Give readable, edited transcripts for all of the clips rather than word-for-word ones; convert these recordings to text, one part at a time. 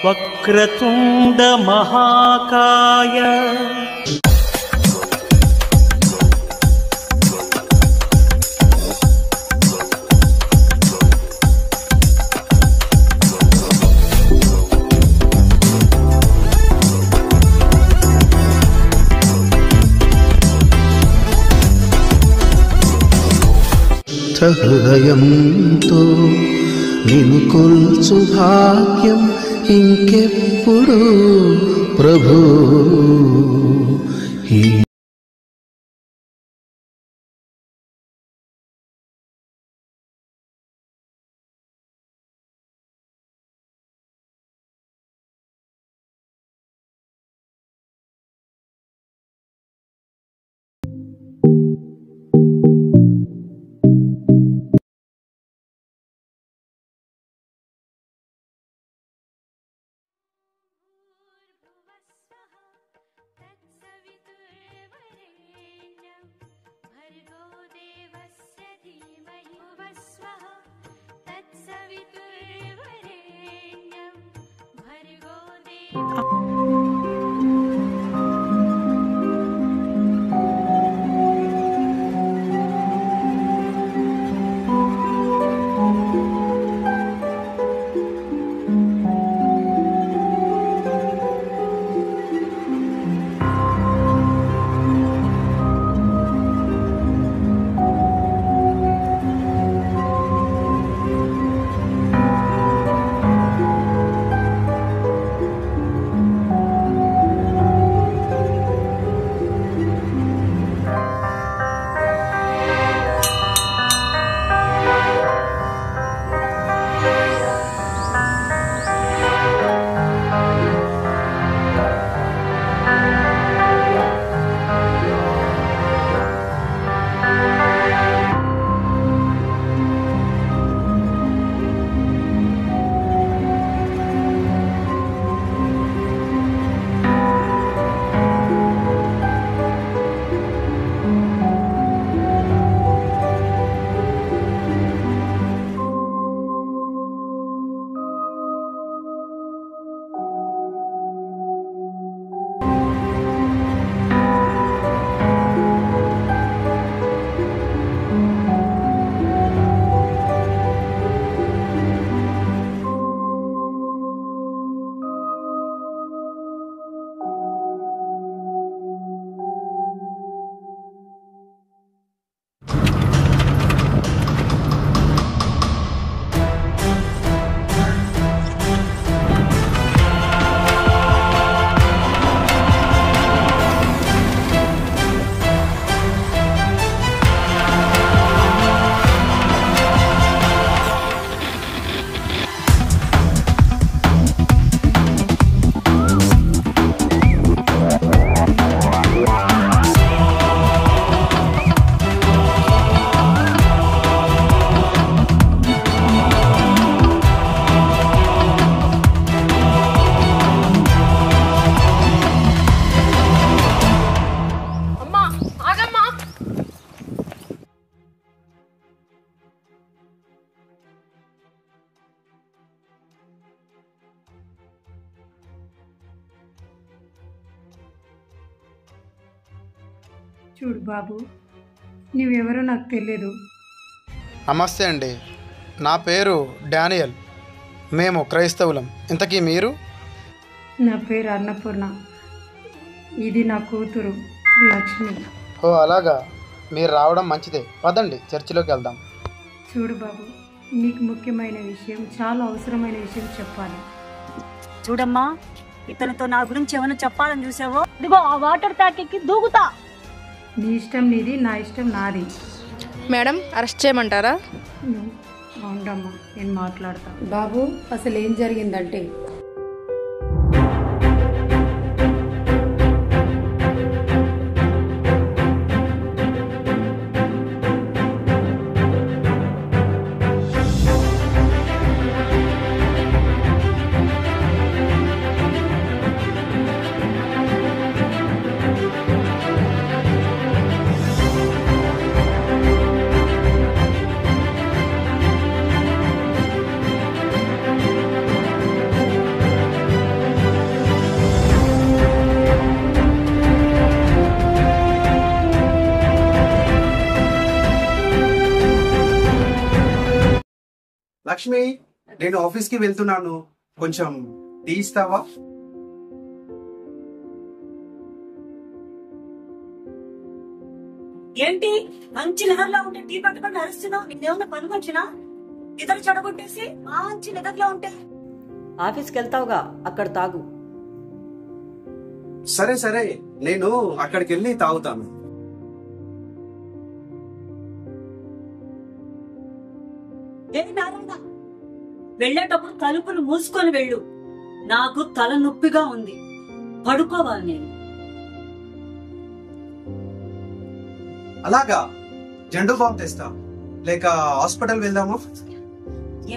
వక్రతుండ మహాకాయ హృదయంతో నిన్ను కొల్చు భాగ్యం ఇంకెప్పుడు ప్రభు. చూడు బాబు, నువ్వెవరో నాకు తెలియదు. నమస్తే అండి, నా పేరు డానియల్. మేము క్రైస్తవులం. ఇంతకీ మీరు? నా పేరు అన్నపూర్ణ. ఇది నా కూతురు లక్ష్మి. ఓ అలాగా, మీరు రావడం మంచిదే. పదండి చర్చిలోకి వెళ్దాం. చూడు బాబు, నీకు ముఖ్యమైన విషయం, చాలా అవసరమైన విషయం చెప్పాలి. చూడమ్మా, ఇతనితో నా గురించి ఏమైనా చెప్పాలని చూసావో, ఇదిగో ఆ వాటర్ ట్యాంక్కి దూకుతా. నీ ఇష్టం నీది, నా ఇష్టం నాది. మేడం, అరెస్ట్ చేయమంటారా? అవునమ్మా, నేను మాట్లాడతా. బాబు, అసలు ఏం జరిగిందంటే, లక్ష్మి, నేను ఆఫీస్ కి వెళ్తున్నాను, కొంచెం టీ ఇస్తావా? ఏంటి మంచి నిద్రలో ఉంటే టీ పట్టుకొని అరుస్తున్నావు? నిన్నేమన్నా పని మంచినా? ఇద్దరు చెడగొట్టేసి మంచి నిద్రలో ఉంటే ఆఫీస్కి వెళ్తావుగా, అక్కడ తాగు. సరే సరే, నేను అక్కడికి వెళ్ళి తాగుతాను. నారాయణ, వెళ్ళేటప్పుడు తలుపులు మూసుకొని వెళ్ళు. నాకు తల నొప్పిగా ఉంది, పడుకోవాలి నేను. అలాగా, జెండు బాంబు తెస్తా, లేక హాస్పిటల్ వెళ్దామా?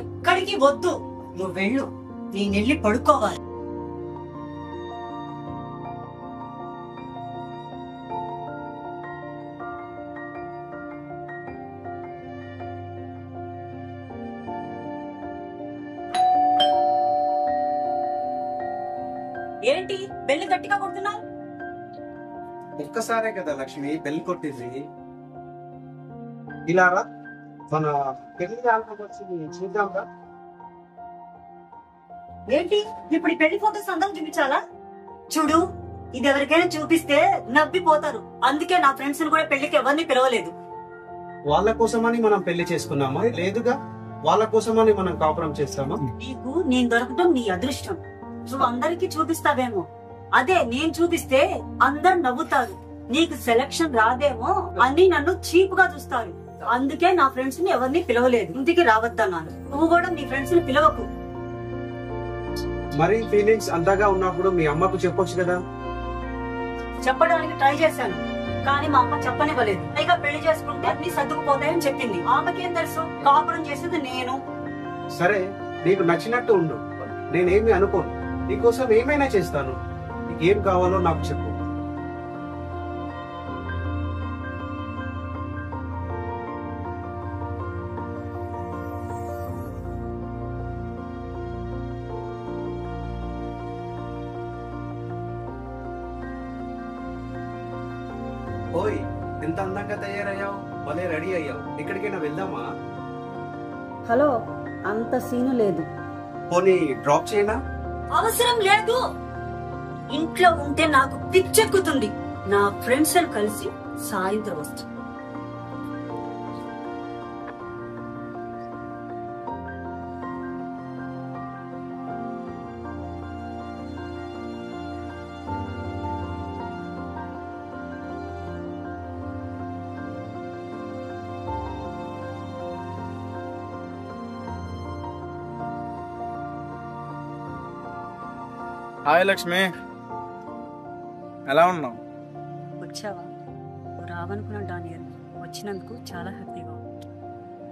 ఎక్కడికి వద్దు, నువ్వు వెళ్ళు, నేనెళ్ళి పడుకోవాలి. ఏంటి బెల్లి గట్టిగా కొడుతున్నావు? ఒక్కసారే కదా లక్ష్మి బెల్ కొట్టింది. ఇలా రా, మన పెళ్లి ఆల్బమ్ వచ్చి చూద్దాంరా. ఏంటి ఇప్పుడు ఈ పెళ్లి ఫోటోస్ అందరం చూపించాలా? చూడు, ఇది ఎవరికైనా చూపిస్తే నవ్విపోతారు. అందుకే నా ఫ్రెండ్స్ కూడా పెళ్లికి ఎవరిని పిలవలేదు. వాళ్ళ కోసమని మనం పెళ్లి చేసుకున్నామా? లేదుగా. వాళ్ళ కోసమని మనం కాపురం చేస్తామా? నీకు నేను దొరకటం నీ అదృష్టం. నువ్వు అందరికి చూపిస్తావేమో, అదే నేను చూపిస్తే అందరు నవ్వుతారు. నీకు సెలక్షన్ రాదేమో అని నన్ను చీప్ గా చూస్తారు. అందుకే నా ఫ్రెండ్స్ ని ఎవరిని పిలవలేదు, ఇంటికి రావద్దన్నాను. నువ్వు కూడా నీ ఫ్రెండ్స్ ని పిలవకు. మరి ఫీలింగ్స్ అంతగా ఉన్నప్పుడు మీ అమ్మకు చెప్పొచ్చు కదా. చెప్పడానికి ట్రై చేశాను, కానీ మా అమ్మ చెప్పనివ్వలేదు. పైగా పెళ్లి చేసుకుంటే అన్ని సర్దుకుపోతాయని చెప్పింది. ఆమెకేం తెలుసు, కాపురం చేసేది నేను. సరే, నీకు నచ్చినట్టు ఉండు, నేనేమి అనుకోను. నీకోసం ఏమైనా చేస్తాను. నీకేం కావాలో నాకు చెప్పు. ఓయ్, ఎంత అందంగా తయారయ్యావు, భలే రెడీ అయ్యావు. ఎక్కడికైనా వెళ్దామా? హలో, అంత సీను లేదు. పోనీ డ్రాప్ చేయనా? అవసరం లేదు. ఇంట్లో ఉంటే నాకు పిచ్చెక్కుతుంది. నా ఫ్రెండ్స్ కలిసి సాయంత్రం వస్తా. హాయ్ లక్ష్మి, ఎలా ఉన్నావు? వచ్చావా? రావనుకున్నా డానియల్, వచ్చినందుకు చాలా హ్యాపీగా ఉంది.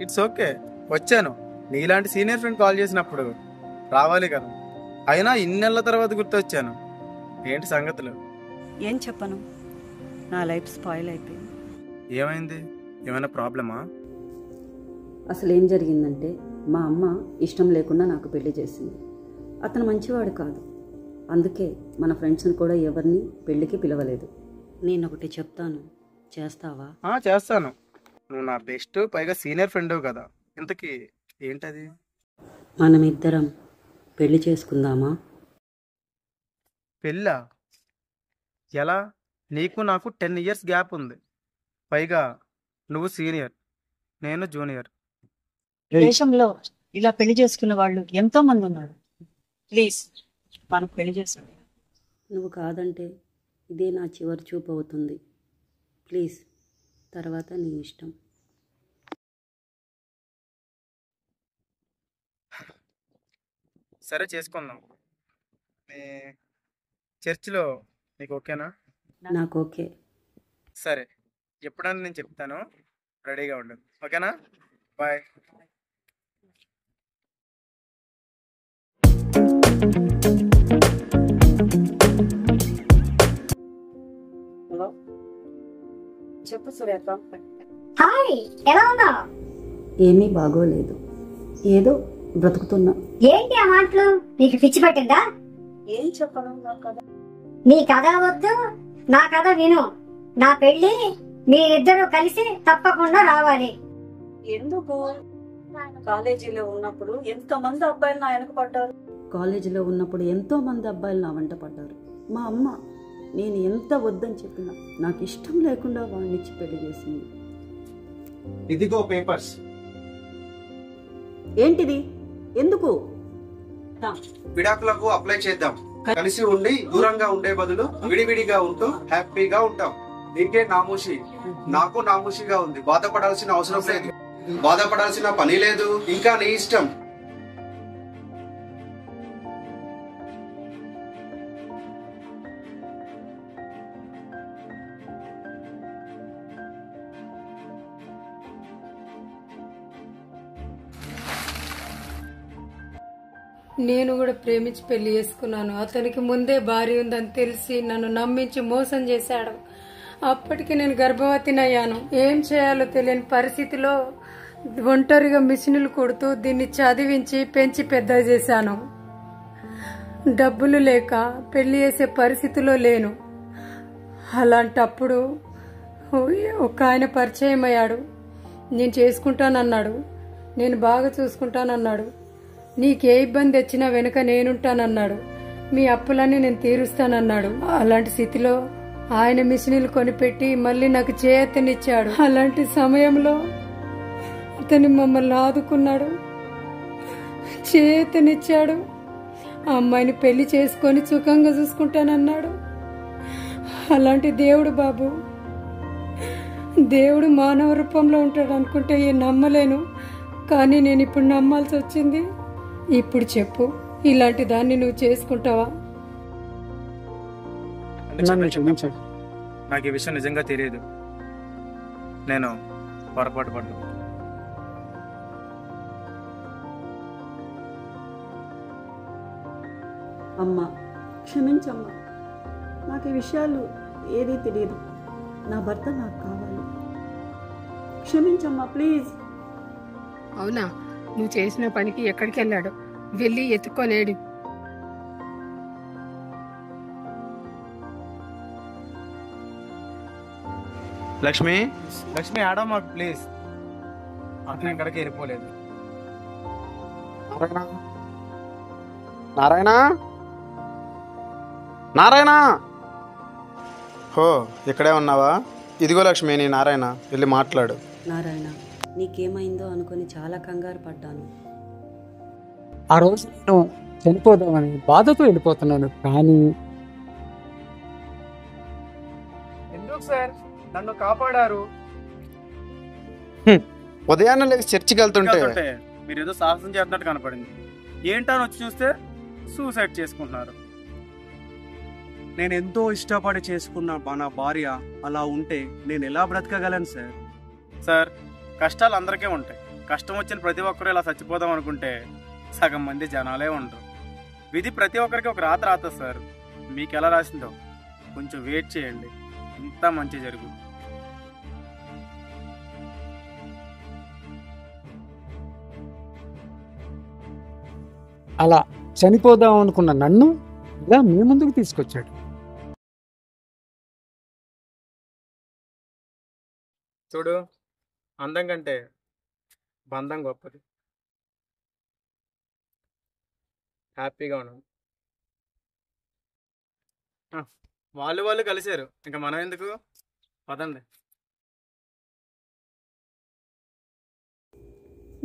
ఇట్స్ ఓకే, వచ్చాను. నీలాంటి సీనియర్ ఫ్రెండ్ కాల్ చేసినప్పుడు రావాలి కదా. అయినా ఇన్నేళ్ల తర్వాత గుర్తొచ్చాను. ఏంటి సంగతులు? ఏం చెప్పను, నా లైఫ్ స్పాయిల్ అయిపోయింది. ఏమైంది? ఏమైనా ప్రాబ్లమా? అసలు ఏం జరిగిందంటే, మా అమ్మ ఇష్టం లేకుండా నాకు పెళ్లి చేసింది. అతను మంచివాడు కాదు, అందుకే మన ఫ్రెండ్స్ని కూడా ఎవరిని పెళ్లికి పిలవలేదు. నేను ఒకటి చెప్తాను, చేస్తావా? చేస్తాను. నువ్వు నా బెస్ట్, పైగా సీనియర్ ఫ్రెండ్ కదా. ఇంతకీ ఏంటది? మనమిద్దరం పెళ్లి చేసుకుందామా? పెళ్ళా? ఎలా? నీకు నాకు 10 years గ్యాప్ ఉంది. పైగా నువ్వు సీనియర్, నేను జూనియర్. దేశంలో ఇలా పెళ్లి చేసుకున్న వాళ్ళు ఎంతో మంది ఉన్నారు. ప్లీజ్, మనం పెళ్లి చేసుకుందాం. నువ్వు కాదంటే ఇదే నా చివరి చూపు అవుతుంది. ప్లీజ్, తర్వాత నీ ఇష్టం. సరే, చేసుకుందాం. చర్చిలో నీకు ఓకేనా? నాకు ఓకే. సరే, ఎప్పుడన్నా నేను చెప్తాను, రెడీగా ఉండు. ఓకేనా? బాయ్. హలో, చెప్పు సురేఖ. హాయ్, ఎలా ఉన్నావు? ఏమీ బాగోలేదు, ఏదో బ్రతుకుతున్నా. ఏంటి ఆ మాటలు? నీకు పిచ్చి పట్టిందా? ఏం చెప్పను, నా కథ. నీ కథ వద్దు, నా కథ విను. నా పెళ్లి మీరిద్దరూ కలిసి తప్పకుండా రావాలి. ఎందుకు? కాలేజీలో ఉన్నప్పుడు ఎంత మంది అబ్బాయిలు నా వెనక పడ్డారు. కాలేజీలో ఉన్నప్పుడు ఎంతో మంది అబ్బాయిలు నా వెంట పడ్డారు. మా అమ్మ నేను ఎంత వద్దని చెప్పినా నాకు ఇష్టం లేకుండా వాడినిచ్చి పెళ్లి చేసింది. ఇదిగో పేపర్స్. ఏంటిది? ఎందుకు? విడాకులకు అప్లై చేద్దాం. కలిసి ఉండి దూరంగా ఉండే బదులు విడివిడిగా ఉంటూ హ్యాపీగా ఉంటాం. నీకే నామూషి, నాకు నామూషిగా ఉంది. బాధపడాల్సిన అవసరం లేదు, బాధపడాల్సిన పని లేదు. ఇంకా నీ ఇష్టం. నేను కూడా ప్రేమించి పెళ్లి చేసుకున్నాను. అతనికి ముందే భార్య ఉందని తెలిసి నన్ను నమ్మించి మోసం చేశాడు. అప్పటికి నేను గర్భవతినయ్యాను. ఏం చేయాలో తెలియని పరిస్థితిలో ఒంటరిగా మిషన్లు కుడుతూ దీన్ని చదివించి పెంచి పెద్ద చేశాను. డబ్బులు లేక పెళ్లి చేసే పరిస్థితిలో లేను. అలాంటప్పుడు ఒక ఆయన పరిచయం అయ్యాడు. నేను చేసుకుంటానన్నాడు. నేను బాగా చూసుకుంటానన్నాడు. నీకే ఇబ్బంది వచ్చినా వెనుక నేనుంటానన్నాడు. మీ అప్పులన్నీ నేను తీరుస్తానన్నాడు. అలాంటి స్థితిలో ఆయన మిషన్లు కొనిపెట్టి మళ్ళీ నాకు చేతనిచ్చాడు. అలాంటి సమయంలో అతను మమ్మల్ని ఆదుకున్నాడు, చేతనిచ్చాడు. ఆ అమ్మాయిని పెళ్లి చేసుకొని సుఖంగా చూసుకుంటానన్నాడు. అలాంటి దేవుడు బాబు. దేవుడు మానవ రూపంలో ఉంటాడు అనుకుంటే నమ్మలేను, కానీ నేను ఇప్పుడు నమ్మాల్సి వచ్చింది. ఇప్పుడు చెప్పు, ఇలాంటి దాన్ని నువ్వు చేసుకుంటావా? నాకు ఈ విషయం నిజంగా తెలియదు. నేను పొరపాటు పడ్డా. అమ్మా క్షమించమ్మా, నాకు ఈ విషయాలు ఏదీ తెలియదు. నా భర్త నాకు కావాలి. క్షమించమ్మా ప్లీజ్. అవునా? నువ్వు చేసిన పనికి ఎక్కడికి వెళ్ళాడు? వెళ్ళి ఎత్తుకోలేడు. లక్ష్మి, లక్ష్మి ఆడమ్మా ప్లీజ్. అతను ఎక్కడికి వెళ్ళిపోలేదు. నారాయణ, నారాయణ, హో ఇక్కడే ఉన్నావా? ఇదిగో లక్ష్మి, నీ నారాయణ, వెళ్ళి మాట్లాడు. నారాయణ, నీకేమైందో అనుకుని చాలా కంగారు పడ్డాను. ఆ రోజు నేను చనిపోదామని బాధతో వెళ్ళిపోతున్నాను, కానీ ఎందుకు సార్ నన్ను కాపాడారు? ఉదయాన్నే లేచి చర్చికి వెళ్తుంటే మీరు ఏదో సాహసం చేస్తున్నట్టు కనపడింది. ఏంటని వచ్చి చూస్తే సూసైడ్ చేసుకుంటున్నారు. నేను ఎంతో ఇష్టపడి చేసుకున్న నా భార్య అలా ఉంటే నేను ఎలా బ్రతకగలను సార్? సార్, కష్టాలు అందరికీ ఉంటాయి. కష్టం వచ్చిన ప్రతి ఒక్కరు ఇలా చచ్చిపోదాం అనుకుంటే సగం మంది జనాలే ఉండరు. విధి ప్రతి ఒక్కరికి ఒక రాత రాత సార్. మీకు ఎలా రాసిందో కొంచెం వెయిట్ చేయండి, అంతా మంచి జరుగు. అలా చనిపోదాం అనుకున్న నన్ను ఇలా మీ ముందుకు తీసుకొచ్చాడు. చూడు, అందం కంటే బంధం గొప్పది. హ్యాపీగా ఉన్నాం. వాళ్ళు కలిశారు, ఇంకా మనం ఎందుకు? పదండి.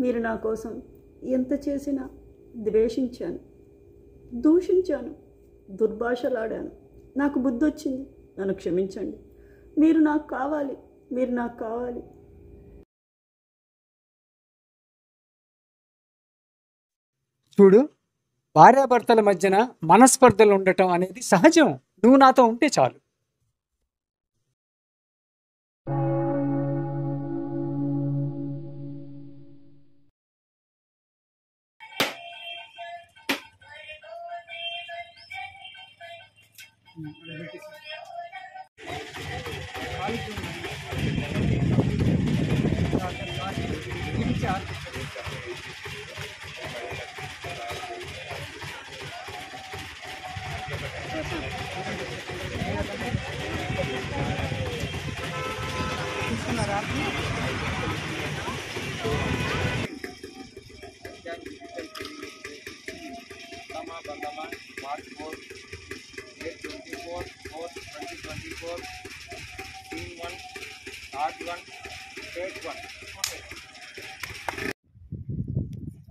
మీరు నా కోసం ఎంత చేసినా ద్వేషించాను, దూషించాను, దుర్భాషలాడాను. నాకు బుద్ధి వచ్చింది, నన్ను క్షమించండి. మీరు నాకు కావాలి, మీరు నాకు కావాలి. చూడు, భార్యాభర్తల మధ్యన మనస్పర్ధలు ఉండటం అనేది సహజం. నువ్వు నాతో ఉంటే చాలు.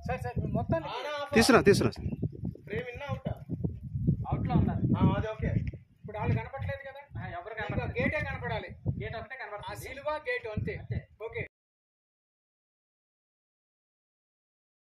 సార్ సార్ మొత్తం తీసుకున్నా ఫ్రేమ్ ఇన్నా అవుతా అవుట్లో ఉన్నారు. అది ఓకే. ఇప్పుడు వాళ్ళు కనపడలేదు కదా, ఎవరు కనపడలేదు. గేటే కనపడాలి, గేట్ ఒకటే కనపడాలి. సిలువ గేట్ అంతే.